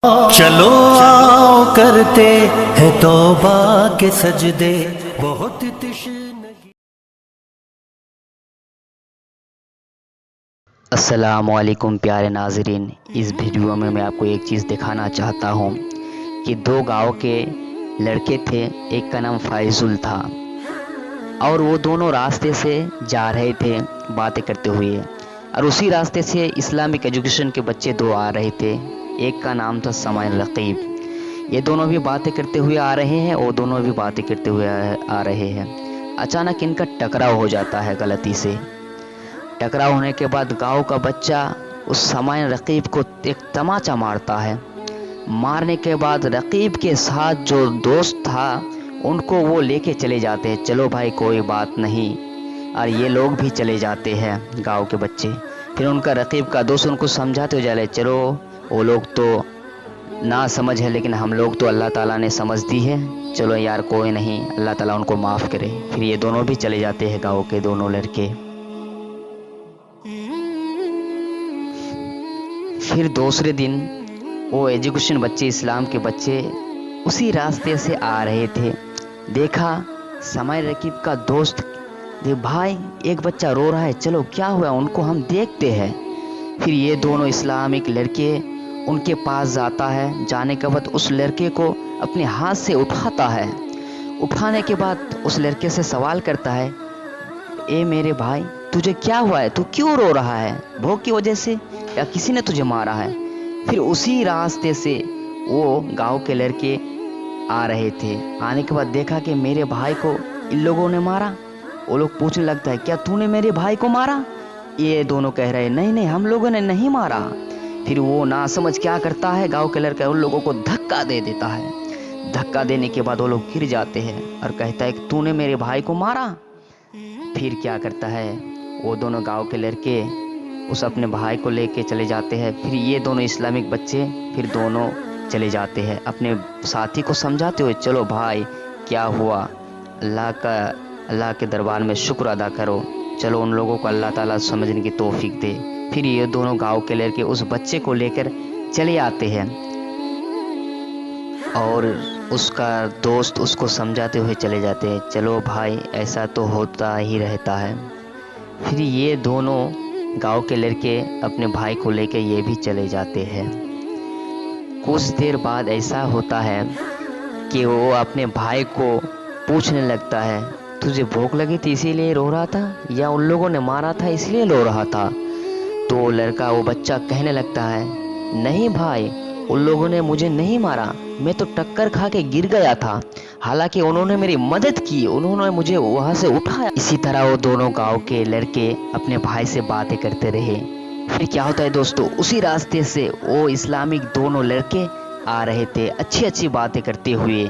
چلو آؤ کرتے ہیں توبہ کے سجدے بہت تشنگی۔ السلام علیکم پیارے ناظرین، اس ویڈیو میں آپ کو ایک چیز دکھانا چاہتا ہوں کہ دو گاؤں کے لڑکے تھے، ایک کا نام فیضل تھا اور وہ دونوں راستے سے جا رہے تھے باتیں کرتے ہوئے، اور اسی راستے سے اسلامک ایجوکیشن کے بچے دو آ رہے تھے، ایک کا نام تھا سمعین رقیب۔ یہ دونوں بھی باتیں کرتے ہوئے آ رہے ہیں اور دونوں بھی باتیں کرتے ہوئے آ رہے ہیں۔ اچانک ان کا ٹکراؤ ہو جاتا ہے غلطی سے۔ ٹکراؤ ہونے کے بعد گاؤں کا بچہ اس سمعین رقیب کو ایک تماچا مارتا ہے۔ مارنے کے بعد رقیب کے ساتھ جو دوست تھا ان کو وہ لے کے چلے جاتے ہیں، چلو بھائی کوئی بات نہیں، اور یہ لوگ بھی چلے جاتے ہیں گاؤں کے بچے۔ پھر ان کا رقیب کا دوست ان کو سمجھاتے ہوئے جا رہے، چلو وہ لوگ تو نہ سمجھ ہے لیکن ہم لوگ تو اللہ تعالیٰ نے سمجھ دی ہے، چلو یار کوئی نہیں، اللہ تعالیٰ ان کو معاف کرے۔ پھر یہ دونوں بھی چلے جاتے ہیں گاؤں کے دونوں لڑکے۔ پھر دوسرے دن وہ ایجوکیشن بچے، اسلام کے بچے اسی راستے سے آ رہے تھے۔ دیکھا سمعین رقیب کا دوست، بھائی ایک بچہ رو رہا ہے، چلو کیا ہوا ان کو ہم دیکھتے ہیں۔ پھر یہ دونوں اسلامک لڑکے ان کے پاس جاتا ہے، جانے کے بعد اس لڑکے کو اپنے ہاتھ سے اٹھاتا ہے۔ اٹھانے کے بعد اس لڑکے سے سوال کرتا ہے، اے میرے بھائی تجھے کیا ہوا ہے، تو کیوں رو رہا ہے، بھوک کی وجہ سے یا کسی نے تجھے مارا ہے؟ پھر اسی راستے سے وہ گاؤں کے لڑکے آ رہے تھے۔ آنے کے بعد دیکھا کہ میرے بھائی کو ان لوگوں نے مارا۔ وہ لوگ پوچھنے لگتا ہے، کیا تو نے میرے بھائی کو مارا؟ یہ دونوں کہہ رہے، نہیں نہیں ہم لوگوں نے نہیں مارا۔ پھر وہ نہ سمجھ کیا کرتا ہے، گاؤں کے لڑکا ان لوگوں کو دھکا دے دیتا ہے۔ دھکا دینے کے بعد وہ لوگ گر جاتے ہیں اور کہتا ہے کہ تو نے میرے بھائی کو مارا۔ پھر کیا کرتا ہے، وہ دونوں گاؤں کے لڑکے اس اپنے بھائی کو لے کے چلے جاتے ہیں۔ پھر یہ دونوں اسلامک بچے پھر دونوں چلے جاتے ہیں اپنے ساتھی کو سمجھاتے ہوئے، چلو بھائی کیا ہوا، اللہ کے دربار میں شکر ادا کرو، چلو ان لوگوں کو اللہ تعالیٰ سمجھنے کی توفیق دے۔ پھر یہ دونوں گاؤں کے لڑکے اس بچے کو لے کر چلے آتے ہیں اور اس کا دوست اس کو سمجھاتے ہوئے چلے جاتے ہیں، چلو بھائی ایسا تو ہوتا ہی رہتا ہے۔ پھر یہ دونوں گاؤں کے لڑکے اپنے بھائی کو لے کے یہ بھی چلے جاتے ہیں۔ کچھ دیر بعد ایسا ہوتا ہے کہ وہ اپنے بھائی کو پوچھنے لگتا ہے، تجھے بھوک لگی تھی اسی لیے رو رہا تھا یا ان لوگوں نے مارا تھا اس لیے رو رہا تھا؟ تو وہ بچہ کہنے لگتا ہے، نہیں بھائی ان لوگوں نے مجھے نہیں مارا، میں تو ٹکر کھا کے گر گیا تھا، حالانکہ انہوں نے میری مدد کی، انہوں نے مجھے وہاں سے اٹھایا۔ اسی طرح وہ دونوں گاؤں کے لڑکے اپنے بھائی سے باتیں کرتے رہے۔ پھر کیا ہوتا ہے دوستو، اسی راستے سے وہ اسلامک دونوں لڑکے آ رہے تھے اچھی اچھی باتیں کرتے ہوئے۔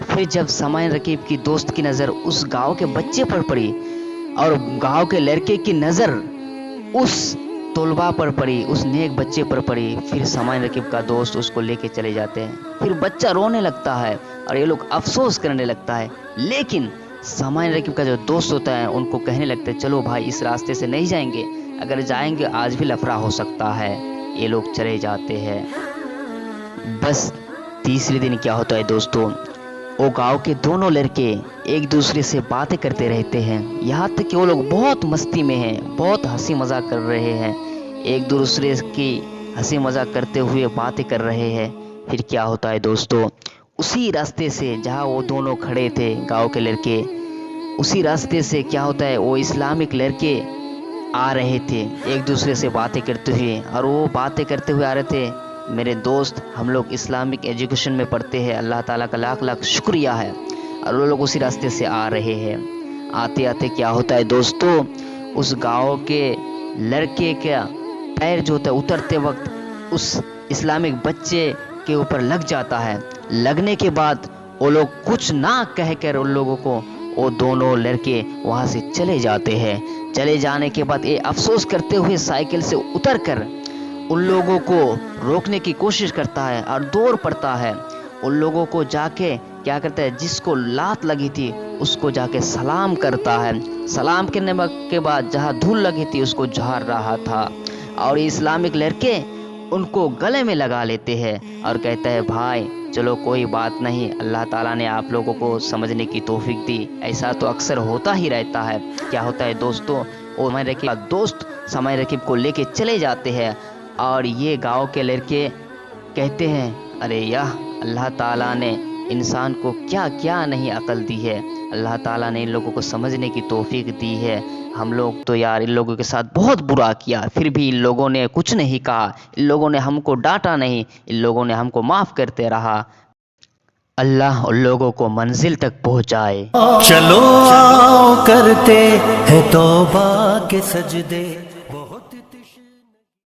پھر جب سمعین رقیب کی دوست کی نظر اس گاؤں کے بچے پر پڑی اور گاؤں کے لڑکے کی نظر اس طلباء پر پڑی، اس نیک بچے پر پڑی، پھر سمعین رقیب کا دوست اس کو لے کے چلے جاتے ہیں۔ پھر بچہ رونے لگتا ہے اور یہ لوگ افسوس کرنے لگتا ہے، لیکن سمعین رقیب کا جو دوست ہوتا ہے ان کو کہنے لگتا ہے، چلو بھائی اس راستے سے نہیں جائیں گے، اگر جائیں گے آج بھی لفڑا ہو سکتا ہے۔ یہ لوگ چلے جاتے ہیں۔ بس تیسرے دن کیا ہوتا ہے دوستو، وہ گاؤں کے دونوں لڑکے ایک دوسرے سے باتیں کرتے رہتے ہیں، یہاں تک کہ وہ لوگ بہت مستی میں ہیں، بہت ہنسی مذاق کر رہے ہیں، ایک دوسرے کی ہنسی مذاق کرتے ہوئے باتیں کر رہے ہیں۔ پھر کیا ہوتا ہے دوستو، اسی راستے سے جہاں وہ دونوں کھڑے تھے گاؤں کے لڑکے، اسی راستے سے کیا ہوتا ہے، وہ اسلامک لڑکے آ رہے تھے ایک دوسرے سے باتیں کرتے ہوئے، اور وہ باتیں کرتے ہوئے آ رہے تھے، میرے دوست ہم لوگ اسلامک ایجوکیشن میں پڑھتے ہیں، اللہ تعالیٰ کا لاکھ لاکھ شکریہ ہے، اور وہ لوگ اسی راستے سے آ رہے ہیں۔ آتے آتے کیا ہوتا ہے دوستو، اس گاؤں کے لڑکے کا پیر جو ہوتا ہے اترتے وقت اس اسلامک بچے کے اوپر لگ جاتا ہے۔ لگنے کے بعد وہ لوگ کچھ نہ کہہ کر ان لوگوں کو، وہ دونوں لڑکے وہاں سے چلے جاتے ہیں۔ چلے جانے کے بعد یہ افسوس کرتے ہوئے سائیکل سے اتر کر ان لوگوں کو روکنے کی کوشش کرتا ہے اور دوڑ پڑتا ہے۔ ان لوگوں کو جا کے کیا کرتا ہے، جس کو لات لگی تھی اس کو جا کے سلام کرتا ہے، سلام کرنے کے بعد جہاں دھول لگی تھی اس کو جھاڑ رہا تھا، اور اسلامک لڑکے ان کو گلے میں لگا لیتے ہیں اور کہتا ہے بھائی چلو کوئی بات نہیں، اللہ تعالیٰ نے آپ لوگوں کو سمجھنے کی توفیق دی۔ ایسا تو اکثر ہوتا ہی رہتا ہے۔ کیا ہوتا ہے دوستوں، سمے رقیب کا دوست سمے رقیب کو لے کے چلے جاتے ہیں اور یہ گاؤں کے لڑکے کہتے ہیں ارے یار اللہ تعالیٰ نے انسان کو کیا کیا نہیں عقل دی ہے، اللہ تعالیٰ نے ان لوگوں کو سمجھنے کی توفیق دی ہے، ہم لوگ تو یار ان لوگوں کے ساتھ بہت برا کیا، پھر بھی ان لوگوں نے کچھ نہیں کہا، ان لوگوں نے ہم کو ڈانٹا نہیں، ان لوگوں نے ہم کو معاف کرتے رہا۔ اللہ ان لوگوں کو منزل تک پہنچائے۔ چلو آؤ کرتے ہیں توبہ کے سجدے۔